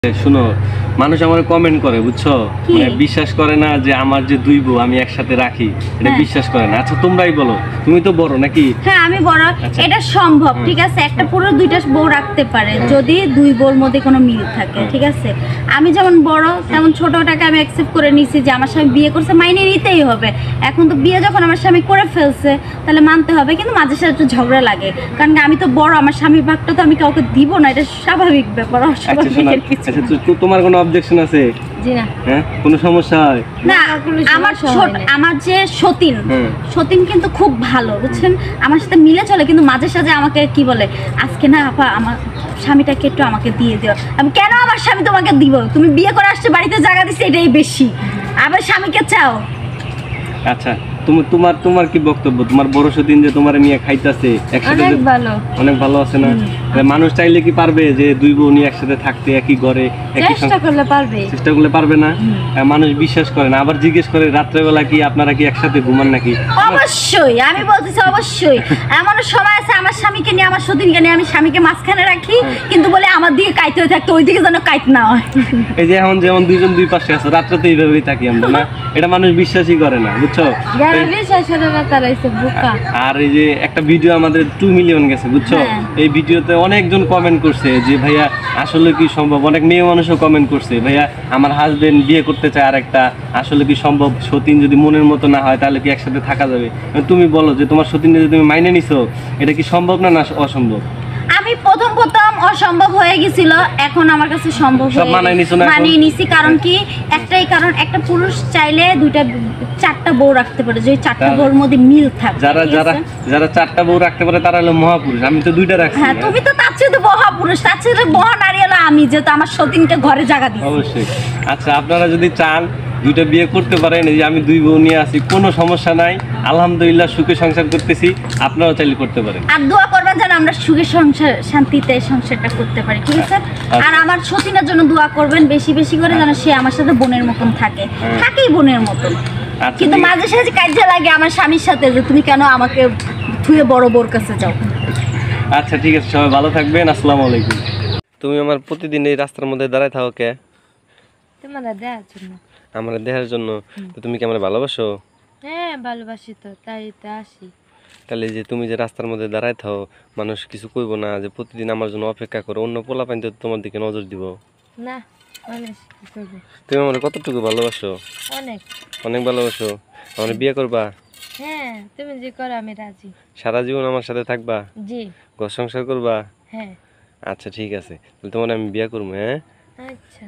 শুনো, মানুষ আমার কমেন্ট করে বুঝছো, মানে বিশ্বাস করে না যে আমার যে দুই বউ আমি একসাথে রাখি, এটা বিশ্বাস করে না। আচ্ছা তোমরাই বলো, তুমি তো বড় নাকি? হ্যাঁ আমি বড়, এটা সম্ভব। ঠিক আছে, একটা পুরো দুইটা বউ রাখতে পারে যদি দুই বউর মধ্যে কোনো মিল থাকে। ঠিক আছে, আমি যেমন বড় তেমন ছোটটাকে আমি অ্যাকসেপ্ট করে নিছি যে আমার স্বামী বিয়ে করছে, মাইনে নিতেই হবে। এখন তো বিয়ে যখন আমার স্বামী করে ফেলছে তাহলে মানতে হবে, কিন্তু মাঝে সাথে একটু ঝগড়া লাগে, কারণ আমি তো বড়, আমার স্বামীর ভাগটা তো আমি কাউকে দিব না, এটা স্বাভাবিক ব্যাপার। তোমার কোনো অবজেকশন আছে? জি না। হ্যাঁ, কোনো সমস্যা হয় না? আমার যে সতীন কিন্তু খুব ভালো, বুঝছেন, আমার সাথে মিলে চলে, কিন্তু মাঝে সাঝে আমাকে কি বলে, আজকে না আপা আমার স্বামীটাকে একটু আমাকে দিয়ে দিও। আমি কেন আমার স্বামী তোমাকে দিব? তুমি বিয়ে করে আসছে, বাড়িতে জায়গা দিচ্ছে, এটাই বেশি, আবার স্বামীকে চাও। আচ্ছা তোমার তোমার কি বক্তব্য? তোমার বড় সতীন যে তোমার নিয়ে খাইতেছে একসাথে, অনেক ভালো আছে না? মানুষ চাইলে কি পারবে যে দুই বউ নিয়ে একসাথে থাকতে একই ঘরে? চেষ্টা করলে পারবে, চেষ্টা করলে পারবে না? মানুষ বিশ্বাস করে না, আবার জিজ্ঞেস করে রাত্রেবেলা কি আপনারা কি একসাথে ঘুমান নাকি? অবশ্যই আমি বলতেছি, অবশ্যই এমন সময় আছে আমার স্বামীকে নিয়ে, আমার সতীনকে নিয়ে আমি স্বামীকে মাঝখানে রাখি, কিন্তু বলে আমার দিকে কাইতে হয়ে থাকতো, ওই দিকে যেন কাইত না হয়। এই যে এখন যেমন দুইজন দুই পাশে আছে, রাত্রে তো এইভাবেই থাকি আমরা না, এটা মানুষ বিশ্বাসই করে না, বুঝছো? আর এই যে একটা ভিডিও আমাদের 2 মিলিয়ন গেছে, বুঝছো? এই ভিডিওতে অনেকজন কমেন্ট করছে যে ভাইয়া আসলে কি সম্ভব, অনেক মেয়ে মানুষও কমেন্ট করছে ভাইয়া আমার হাজবেন্ড বিয়ে করতে চায় আরেকটা, আসলে কি সম্ভব? সতীন যদি মনের মতো না হয় তাহলে কি একসাথে থাকা যাবে? তুমি বলো যে তোমার সতীন যদি তুমি মাইনে নিছো, এটা কি সম্ভব না না অসম্ভব? আমি প্রথম অসম্ভব হয়ে গেছিল, এখন আমার কাছে সম্ভব মানিয়ে নিছি। কারণ কি, একটাই কারণ, একটা পুরুষ চাইলে চারটা বউ রাখতে পারে, যে চারটা বউর মধ্যে মিল থাকে। যারা চারটা বউ রাখতে পারে তারা হলো মহাপুরুষ, আমি তো দুইটা রাখছি। হ্যাঁ, তুমি তো তার চেয়ে মহাপুরুষ, তার চেয়ে মহানারী হলো আমি, যেহেতু আমার সতীনকে ঘরে জায়গা দিই। অবশ্যই। আচ্ছা আপনারা যদি চান দুইটা বিয়ে করতে পারেন, এই যে আমি দুই বউ নিয়ে আছি, কোনো সমস্যা নাই, আলহামদুলিল্লাহ সুখে সংসার করতেছি, আপনারাও চাইলে করতে পারেন। আর দোয়া করবেন যেন আমরা সুখে সংসার শান্তিতে সংসারটা করতে পারি, ঠিক আছে? আর আমার সতীনের জন্য দোয়া করবেন বেশি বেশি করে, যেন সে আমার সাথে বোনের মতন থাকেই বোনের মতন। কিন্তু মাঝে সাঝে কাজে লাগে আমার স্বামীর সাথে, যে তুমি কেন আমাকে ধুয়ে বড় বোর কাছে যাও। আচ্ছা ঠিক আছে, সবাই ভালো থাকবেন, আসসালামু আলাইকুম। তুমি আমার প্রতিদিন এই রাস্তার মধ্যে দাঁড়ায় থাকো কে? তোমার দেখার জন্য। আমার দেখার জন্য? তো তুমি কি আমার ভালোবাসো? হ্যাঁ ভালোবাসি তো, তাই তো আসি। তাহলে যে তুমি যে রাস্তার মধ্যে দাঁড়ায় থাও, মানুষ কিছু কইব না যে প্রতিদিন আমার জন্য অপেক্ষা করো? অন্য পোলাপাইন তো তোমার দিকে নজর দিব না, মানুষ কি করবে? তুমি আমার কতটুকু ভালোবাসো? অনেক অনেক ভালোবাসো। আমার বিয়ে করবা? হ্যাঁ, তুমি যে করো আমি রাজি। সারা জীবন আমার সাথে থাকবা? জি। ঘর সংসার করবা? হ্যাঁ। আচ্ছা ঠিক আছে, তাহলে তোমার আমি বিয়ে করবো। হ্যাঁ আচ্ছা।